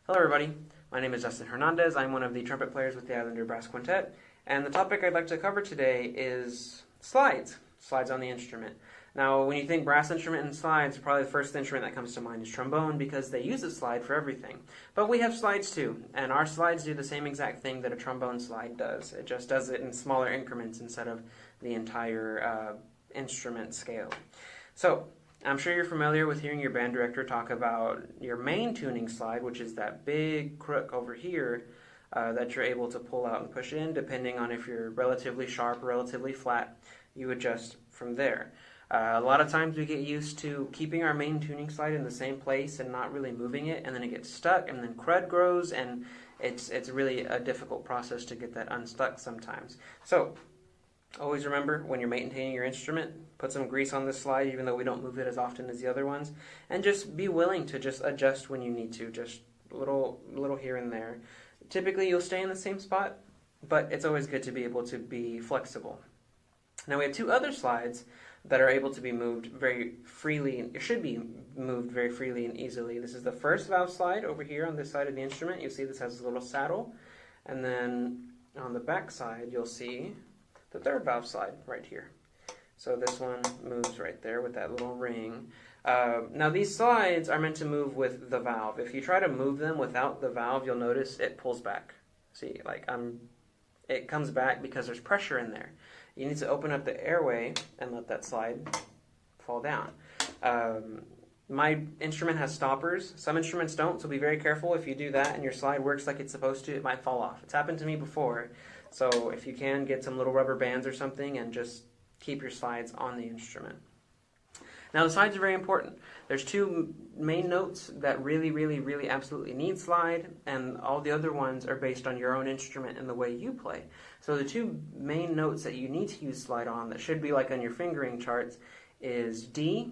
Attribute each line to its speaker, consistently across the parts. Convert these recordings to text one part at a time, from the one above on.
Speaker 1: Hello everybody, my name is Dustin Hernandez. I'm one of the trumpet players with the Islander Brass Quintet, and the topic I'd like to cover today is slides on the instrument. Now, when you think brass instrument and slides, probably the first instrument that comes to mind is trombone because they use a slide for everything. But we have slides too, and our slides do the same exact thing that a trombone slide does. It just does it in smaller increments instead of the entire instrument scale. So, I'm sure you're familiar with hearing your band director talk about your main tuning slide, which is that big crook over here that you're able to pull out and push in, depending on if you're relatively sharp or relatively flat. You adjust from there. A lot of times we get used to keeping our main tuning slide in the same place and not really moving it, and then it gets stuck, and then crud grows, and it's really a difficult process to get that unstuck sometimes. So, always remember, when you're maintaining your instrument, put some grease on this slide, even though we don't move it as often as the other ones, and just be willing to just adjust when you need to, just a little here and there. Typically, you'll stay in the same spot, but it's always good to be able to be flexible. Now, we have two other slides that are able to be moved very freely, and should be moved very freely and easily. This is the first valve slide over here on this side of the instrument. You'll see this has a little saddle, and then on the back side, you'll see the third valve slide right here. So this one moves right there with that little ring. Now these slides are meant to move with the valve. If you try to move them without the valve, you'll notice it pulls back. See, it comes back because there's pressure in there. You need to open up the airway and let that slide fall down. My instrument has stoppers. Some instruments don't, so be very careful. If you do that and your slide works like it's supposed to, it might fall off. It's happened to me before. So if you can, get some little rubber bands or something and just keep your slides on the instrument. Now the slides are very important. There's two main notes that really absolutely need slide, and all the other ones are based on your own instrument and the way you play. So the two main notes that you need to use slide on that should be like on your fingering charts is D,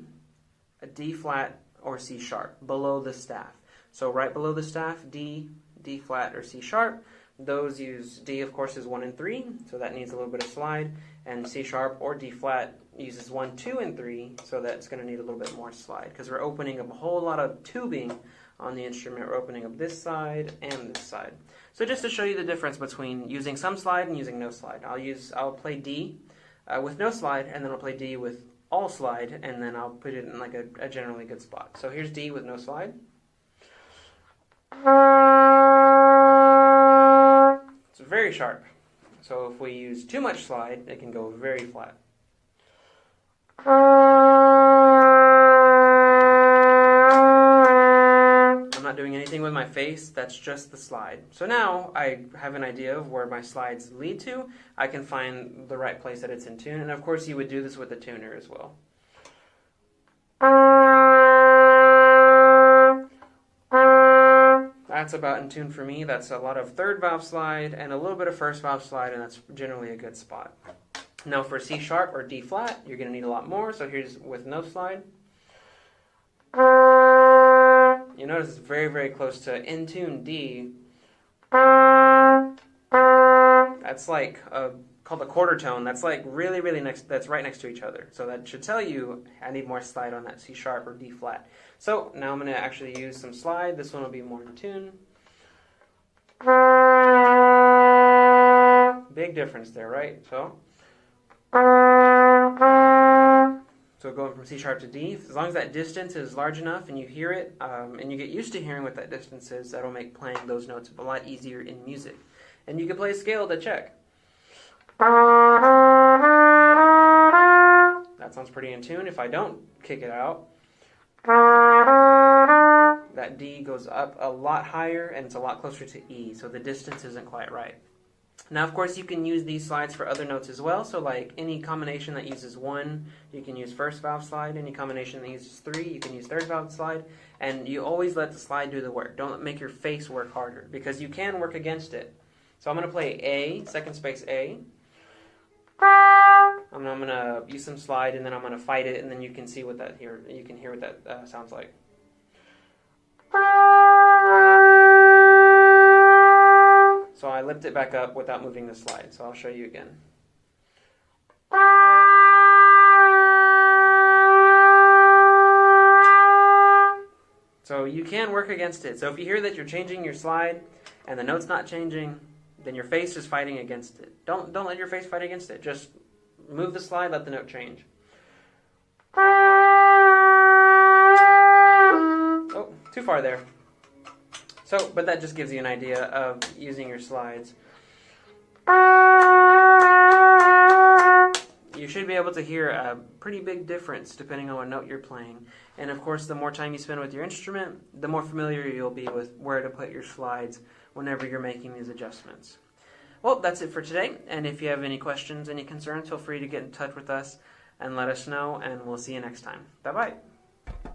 Speaker 1: a D flat, or C sharp below the staff. So right below the staff, D, D flat, or C sharp. Those use D, of course, is 1 and 3, so that needs a little bit of slide, and C sharp or D flat uses 1, 2, and 3, so that's going to need a little bit more slide, because we're opening up a whole lot of tubing on the instrument. We're opening up this side and this side. So just to show you the difference between using some slide and using no slide, I'll play D with no slide, and then I'll play D with all slide, and then I'll put it in like a generally good spot. So here's D with no slide. It's very sharp. So if we use too much slide, it can go very flat. I'm not doing anything with my face, that's just the slide. So now I have an idea of where my slides lead to. I can find the right place that it's in tune, and of course you would do this with the tuner as well. That's about in tune for me. That's a lot of third valve slide and a little bit of first valve slide, and that's generally a good spot. Now for C sharp or D flat, you're going to need a lot more, so here's with no slide. You notice it's very close to in tune D. That's like called a quarter tone. That's like really next. That's right next to each other. So that should tell you I need more slide on that C sharp or D flat. So now I'm going to actually use some slide. This one will be more in tune. Big difference there, right? So going from C sharp to D, as long as that distance is large enough and you hear it, and you get used to hearing what that distance is, that'll make playing those notes a lot easier in music. And you can play a scale to check. That sounds pretty in tune. If I don't kick it out, that D goes up a lot higher and it's a lot closer to E, so the distance isn't quite right. Now, of course, you can use these slides for other notes as well. So like any combination that uses 1, you can use first valve slide. Any combination that uses 3, you can use third valve slide. And you always let the slide do the work. Don't make your face work harder, because you can work against it. So I'm going to play A, second space A. And I'm going to use some slide, and then I'm going to fight it, and then you can see what that hear what that sounds like. So I lift it back up without moving the slide. So I'll show you again. So you can work against it. So if you hear that you're changing your slide and the note's not changing, then your face is fighting against it. Don't let your face fight against it. Just move the slide, let the note change. Oh, too far there. So, but that just gives you an idea of using your slides. You should be able to hear a pretty big difference depending on what note you're playing. And of course, the more time you spend with your instrument, the more familiar you'll be with where to put your slides whenever you're making these adjustments. Well, that's it for today. And if you have any questions, any concerns, feel free to get in touch with us and let us know, and we'll see you next time. Bye-bye.